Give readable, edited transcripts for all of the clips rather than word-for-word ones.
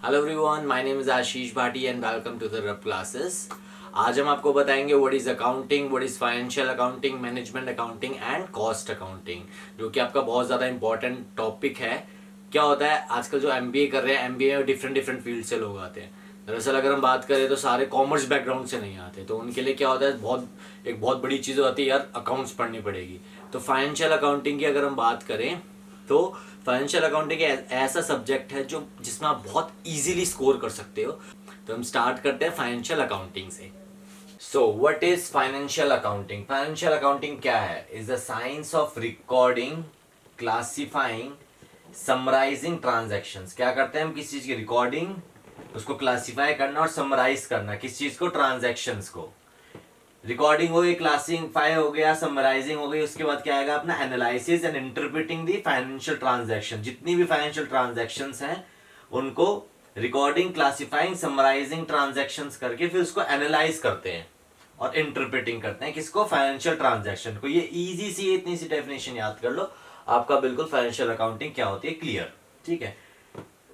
Hello everyone, my name is Ashish Bhati and welcome to the rub classes. आज हम आपको बताएंगे what is accounting, what is financial accounting, management accounting and cost accounting, जो कि आपका बहुत ज़्यादा इंपॉर्टेंट टॉपिक है। क्या होता है, आजकल जो एमबीए कर रहे हैं, एमबीए में डिफरेंट डिफरेंट फील्ड से लोग आते हैं। दरअसल अगर हम बात करें तो सारे कॉमर्स बैकग्राउंड से नहीं आते, तो उनके लिए क्या होता है, एक बहुत बड़ी चीज़ होती है यार, अकाउंट्स पढ़नी पड़ेगी। तो फाइनेंशियल अकाउंटिंग की अगर हम बात करें तो फाइनेंशियल अकाउंटिंग ऐसा सब्जेक्ट है जो जिसमें आप बहुत इजीली स्कोर कर सकते हो। तो हम स्टार्ट करते हैं फाइनेंशियल अकाउंटिंग से। So what is financial accounting? Financial accounting क्या है? Is the science of recording, classifying, summarising transactions. क्या करते हैं हम? किसी चीज की रिकॉर्डिंग, उसको क्लासिफाई करना और समराइज करना, किस चीज को? ट्रांजैक्शंस को। रिकॉर्डिंग हो गई, क्लासिफाई हो गया, समराइजिंग हो गई, उसके बाद क्या आएगा अपना? Analysis and interpreting the financial transaction. जितनी भी फाइनेंशियल ट्रांजैक्शंस हैं उनको रिकॉर्डिंग, क्लासिफाइंग, समराइजिंग ट्रांजैक्शंस करके फिर उसको एनालाइज करते हैं और इंटरप्रेटिंग करते हैं। किसको? फाइनेंशियल ट्रांजैक्शन को। ये इजी सी इतनी सी डेफिनेशन याद कर लो, आपका बिल्कुल फाइनेंशियल अकाउंटिंग क्या होती है क्लियर। ठीक है।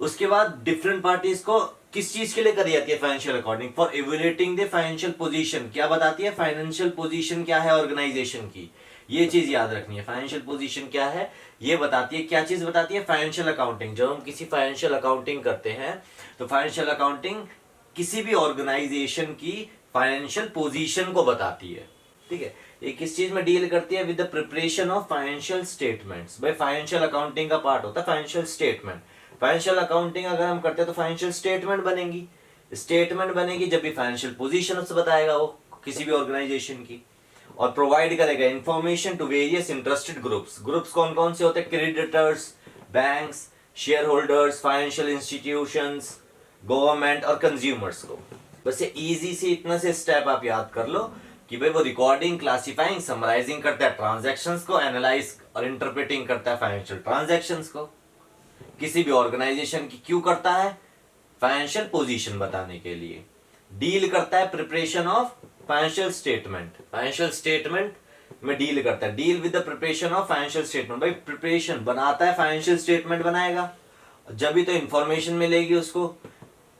उसके बाद डिफरेंट पार्टीज को किस चीज के लिए करी जाती है financial accounting? For evaluating the financial position. क्या बताती है? फाइनेंशियल पोजीशन क्या है ऑर्गेनाइजेशन की, ये चीज याद रखनी है। फाइनेंशियल पोजीशन क्या है ये बताती है। क्या चीज बताती है? Financial accounting. जब हम किसी फाइनेंशियल अकाउंटिंग करते हैं तो फाइनेंशियल अकाउंटिंग किसी भी ऑर्गेनाइजेशन की फाइनेंशियल पोजीशन को बताती है। ठीक है। ये किस चीज में डील करती है? With the preparation of financial statements. भाई फाइनेंशियल अकाउंटिंग का पार्ट होता है फाइनेंशियल स्टेटमेंट। फाइनेंशियल अकाउंटिंग अगर हम करते हैं तो फाइनेंशियल स्टेटमेंट बनेगी। स्टेटमेंट बनेगी जब भी फाइनेंशियल पोजीशन उससे बताएगा वो किसी भी ऑर्गेनाइजेशन की, और प्रोवाइड करेगा information to various interested groups. Groups कौन कौन से होते हैं? Creditors, banks, shareholders, financial institutions, government और कंज्यूमर्स को। बस ये इजी से इतना से स्टेप आप याद कर लो कि भाई वो रिकॉर्डिंग, क्लासिफाइंग, समराइजिंग करता है ट्रांजैक्शंस को, एनालाइज और इंटरप्रेटिंग करता है फाइनेंशियल ट्रांजैक्शंस को। किसी भी ऑर्गेनाइजेशन की क्यों करता है? फाइनेंशियल पोजीशन बताने के लिए। डील करता है preparation of financial statement. Financial statement में डील करता है, deal with the preparation of financial statement. भाई प्रिपरेशन बनाता है, फाइनेंशियल स्टेटमेंट बनाएगा, जब भी तो इंफॉर्मेशन मिलेगी उसको।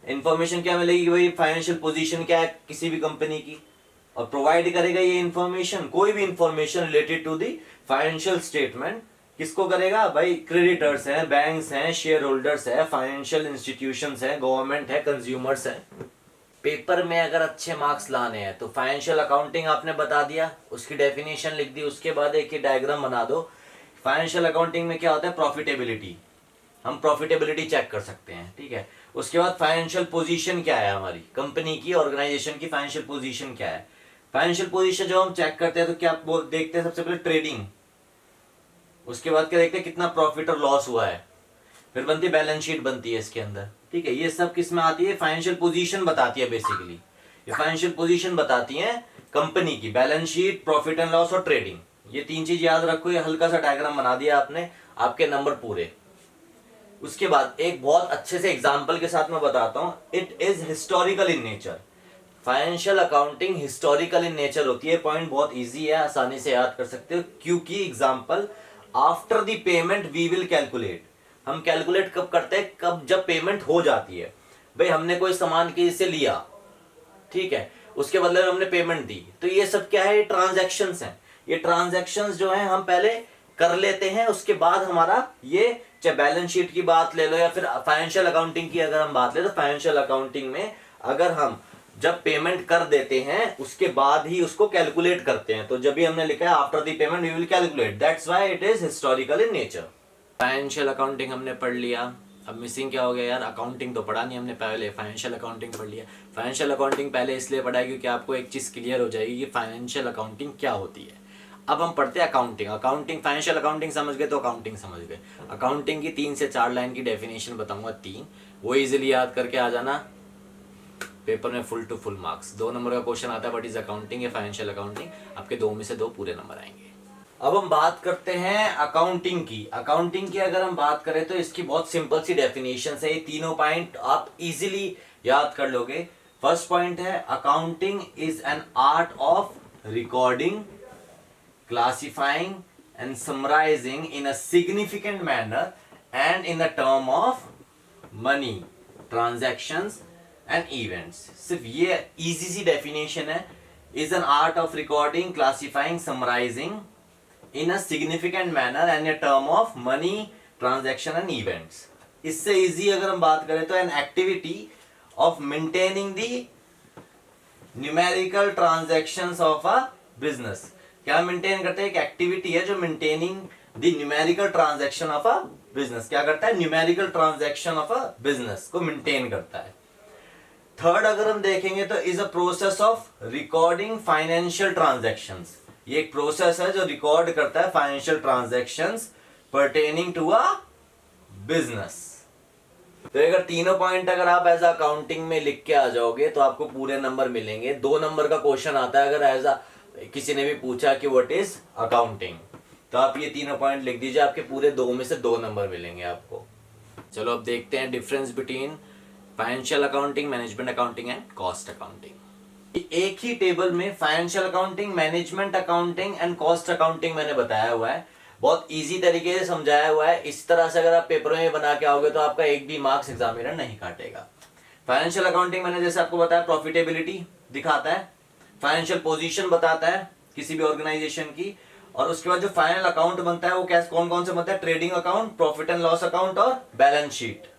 इंफॉर्मेशन क्या मिलेगी? भाई फाइनेंशियल पोजीशन क्या है किसी भी कंपनी की, और प्रोवाइड करेगा ये इंफॉर्मेशन, कोई भी information related to the financial statement. किसको करेगा? भाई क्रेडिटर्स हैं, बैंक्स हैं, शेयर होल्डर्स है, फाइनेंशियल इंस्टीट्यूशंस हैं, गवर्नमेंट है, कंज्यूमर्स हैं। पेपर में अगर अच्छे मार्क्स लाने हैं तो फाइनेंशियल अकाउंटिंग आपने बता दिया, उसकी डेफिनेशन लिख दी, उसके बाद एक ही डायग्राम बना दो। फाइनेंशियल अकाउंटिंग में क्या होता है? प्रॉफिटेबिलिटी। हम प्रॉफिटेबिलिटी चेक कर सकते हैं। ठीक है। उसके बाद फाइनेंशियल पोजीशन क्या है हमारी कंपनी की, ऑर्गेनाइजेशन की फाइनेंशियल पोजीशन क्या है? फाइनेंशियल पोजीशन जो हम चेक करते हैं तो क्या देखते हैं? सबसे पहले ट्रेडिंग, उसके बाद क्या देखते हैं? कितना प्रॉफिट और लॉस हुआ है। फिर बनती है बैलेंस शीट, बनती है इसके अंदर। ठीक है। ये सब किस में आती है? फाइनेंशियल पोजीशन बताती है बेसिकली। ये फाइनेंशियल पोजीशन बताती है कंपनी की, balance sheet, profit and loss और ट्रेडिंग। ये तीन चीज याद रखो। ये हल्का सा डायग्राम बना दिया आपने, आपके नंबर पूरे। उसके बाद एक बहुत अच्छे से एग्जाम्पल के साथ मैं बताता हूं। It is historical in nature. Financial accounting historical in nature होती है। पॉइंट बहुत इजी है, आसानी से याद कर सकते हो, क्योंकि example after the payment we will calculate. हम कैलकुलेट कब करते हैं? कब? जब पेमेंट हो जाती है। भाई हमने कोई सामान किसी से लिया, ठीक है, उसके बदले में हमने पेमेंट दी, तो ये सब क्या है? ट्रांजैक्शंस हैं। ये ट्रांजैक्शंस जो हैं हम पहले कर लेते हैं, उसके बाद हमारा ये, चाहे बैलेंस शीट की बात ले लो या फिर फाइनेंशियल अकाउंटिंग की अगर हम बात ले, तो फाइनेंशियल अकाउंटिंग में अगर हम जब पेमेंट कर देते हैं उसके बाद ही उसको कैलकुलेट करते हैं। तो जब भी हमने लिखा है after the payment we will calculate, that's why it is historical in nature. Financial accounting हमने पढ़ लिया। अब मिसिंग क्या हो गया यार? अकाउंटिंग तो पढ़ा नहीं हमने, पहले फाइनेंशियल अकाउंटिंग पढ़ लिया। फाइनेंशियल अकाउंटिंग पहले इसलिए पढ़ा है क्योंकि आपको एक चीज़ क्लियर हो जाएगी कि फाइनेंशियल अकाउंटिंग क्या होती है। अब हम पढ़ते हैं अकाउंटिंग। अकाउंटिंग, फाइनेंशियल अकाउंटिंग समझ गए तो अकाउंटिंग समझ गए। अकाउंटिंग की 3 से 4 लाइन की डेफिनेशन बताऊंगा, 3, वो इजीली याद करके आ जाना। पेपर में full to full marks. 2 number का क्वेश्चन आता है व्हाट इज अकाउंटिंग या फाइनेंशियल अकाउंटिंग, आपके 2 में से 2 पूरे नंबर आएंगे। अब हम बात करते हैं अकाउंटिंग की। अकाउंटिंग की अगर हम बात करें तो इसकी बहुत सिंपल सी डेफिनेशन है। ये तीनों पॉइंट आप इजीली याद कर लोगे। फर्स्ट पॉइंट है accounting is an art of recording, classifying and summarising in a significant manner and in the term of money transactions and events. सिर्फ ये इजी सी डेफिनेशन है। Is an art of recording, classifying, summarising in a significant manner and a term of money, transaction and events. इससे easy अगर हम बात करें तो an activity of maintaining the numerical transactions of a business. क्या maintain करते हैं? एक एक्टिविटी है जो maintaining the numerical transaction of a business. क्या करता है? Numerical transaction of a business को मेंटेन करता है। थर्ड अगर हम देखेंगे तो is a process of recording financial transactions. ये एक प्रोसेस है जो रिकॉर्ड करता है financial transactions pertaining to a business. तो अगर तीनों पॉइंट अगर आप एज अकाउंटिंग में लिख के आ जाओगे तो आपको पूरे नंबर मिलेंगे। 2 नंबर का क्वेश्चन आता है अगर एज किसी ने भी पूछा कि व्हाट इज अकाउंटिंग, तो आप ये तीनों पॉइंट लिख दीजिए, आपके पूरे 2 में से 2 नंबर मिलेंगे आपको। चलो अब देखते हैं difference between financial accounting, management accounting and cost accounting. एक ही टेबल में financial accounting, management accounting and cost accounting मैंने बताया हुआ है। बहुत इजी तरीके से समझाया हुआ है। इस तरह से अगर आप पेपर में बना के आओगे तो आपका एक भी मार्क्स एग्जामिनर नहीं काटेगा। फाइनेंशियल अकाउंटिंग मैंने जैसे आपको बताया प्रॉफिटेबिलिटी दिखाता है, फाइनेंशियल पोजीशन बताता है किसी भी ऑर्गेनाइजेशन की, और उसके बाद जो फाइनल अकाउंट बनता है वो कैसे कौन कौन से बनता है? Trading account, profit and loss account और बैलेंस शीट।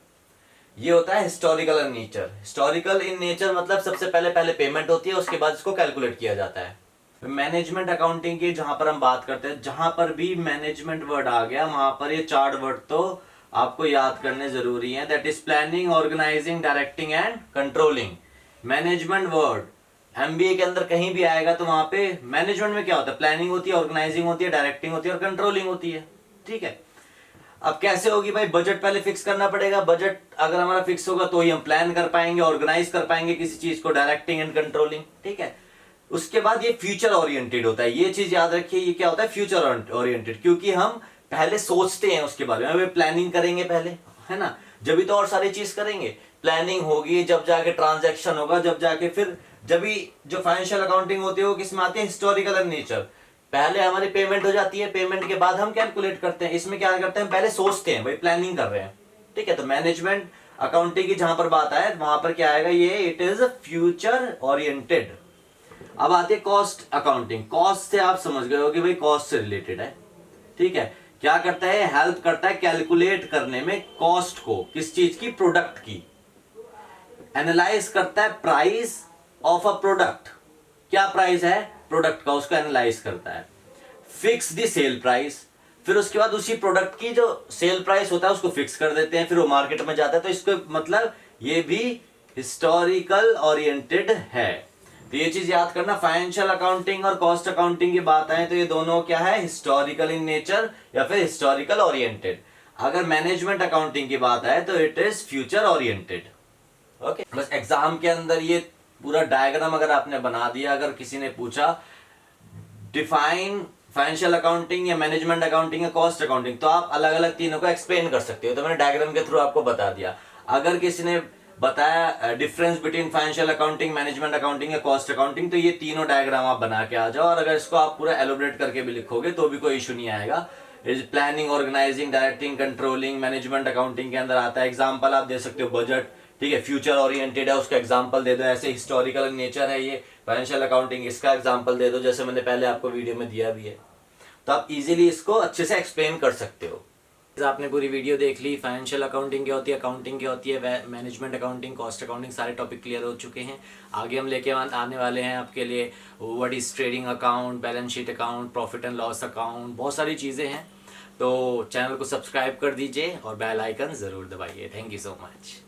ये होता है historical in nature. Historical in nature मतलब सबसे पहले पेमेंट होती है, उसके बाद इसको कैलकुलेट किया जाता है। मैनेजमेंट अकाउंटिंग की जहां पर हम बात करते हैं, जहां पर भी मैनेजमेंट वर्ड आ गया वहां पर ये 4 वर्ड तो आपको याद करने जरूरी है। That is planning, organising, directing and controlling. Management word MBA के अंदर कहीं भी आएगा तो वहां पे मैनेजमेंट में क्या होता है? प्लानिंग होती है, ऑर्गेनाइजिंग होती है, डायरेक्टिंग होती है और कंट्रोलिंग होती है। ठीक है, अब कैसे होगी भाई? बजट पहले फिक्स करना पड़ेगा। बजट अगर हमारा फिक्स होगा तो ही हम प्लान कर पाएंगे, ऑर्गेनाइज कर पाएंगे किसी चीज को, डायरेक्टिंग एंड कंट्रोलिंग। ठीक है, उसके बाद ये फ्यूचर ओरिएंटेड होता है। ये चीज याद रखिए, ये क्या होता है? फ्यूचर ओरिएंटेड, क्योंकि हम पहले सोचते हैं उसके बारे में, प्लानिंग करेंगे पहले, है ना, जब भी तो और सारी चीज करेंगे। प्लानिंग होगी जब जाके ट्रांजैक्शन होगा, जब जाके फिर जब भी जो फाइनेंशियल अकाउंटिंग होती है वो किस में आती है? Historical in nature. पहले हमारी पेमेंट हो जाती है, पेमेंट के बाद हम कैलकुलेट करते हैं। इसमें क्या करते हैं? पहले सोचते हैं, भाई प्लानिंग कर रहे हैं। ठीक है, तो मैनेजमेंट अकाउंटिंग की जहां पर बात आए वहां पर क्या आएगा? ये इट इज फ्यूचर ओरिएंटेड। अब आती है कॉस्ट अकाउंटिंग। कॉस्ट से आप समझ गए हो कि भाई कॉस्ट से रिलेटेड है। ठीक है, क्या करता है? हेल्प करता है कैलकुलेट करने में कॉस्ट को, किस चीज की? प्रोडक्ट की। एनालाइज करता है प्राइस ऑफ अ प्रोडक्ट। क्या प्राइस है प्रोडक्ट का, उसको एनालाइज करता है। फिक्स द सेल प्राइस, फिर उसके बाद उसी प्रोडक्ट की जो सेल प्राइस होता है उसको फिक्स कर देते हैं, फिर वो मार्केट में जाता है। तो इसको मतलब ये भी हिस्टोरिकल ओरिएंटेड है। तो ये चीज याद करना, फाइनेंशियल अकाउंटिंग और कॉस्ट अकाउंटिंग की बात आए तो ये दोनों क्या है? हिस्टोरिकल इन नेचर या फिर हिस्टोरिकल ओरिएंटेड। अगर मैनेजमेंट अकाउंटिंग की बात आए तो it is future oriented. Okay, बस एग्जाम के अंदर ये पूरा डायग्राम अगर आपने बना दिया, अगर किसी ने पूछा डिफाइन फाइनेंशियल अकाउंटिंग या मैनेजमेंट अकाउंटिंग या कॉस्ट अकाउंटिंग, तो आप अलग अलग तीनों को एक्सप्लेन कर सकते हो। तो मैंने डायग्राम के थ्रू आपको बता दिया। अगर किसी ने बताया difference between financial accounting, management accounting या कॉस्ट अकाउंटिंग, तो ये तीनों डायग्राम आप बना के आ जाओ। और अगर इसको आप पूरा एलोबरेट करके भी लिखोगे तो भी कोई इशू नहीं आएगा। Is planning, organising, directing, controlling management accounting के अंदर आता है। एग्जाम्पल आप दे सकते हो बजट। ठीक है, फ्यूचर ओरिएंटेड है उसका एग्जांपल दे दो। ऐसे हिस्टोरिकल नेचर है ये फाइनेंशियल अकाउंटिंग, इसका एग्जांपल दे दो, जैसे मैंने पहले आपको वीडियो में दिया भी है। तो आप इजीली इसको अच्छे से एक्सप्लेन कर सकते हो। आपने पूरी वीडियो देख ली। फाइनेंशियल अकाउंटिंग क्या होती है, अकाउंटिंग क्या होती है, मैनेजमेंट अकाउंटिंग, कॉस्ट अकाउंटिंग, सारे टॉपिक क्लियर हो चुके हैं। आगे हम लेके आने वाले हैं आपके लिए what is trading account, balance sheet account, profit and loss account, बहुत सारी चीज़ें हैं। तो चैनल को सब्सक्राइब कर दीजिए और बेल आइकन ज़रूर दबाइए। Thank you so much.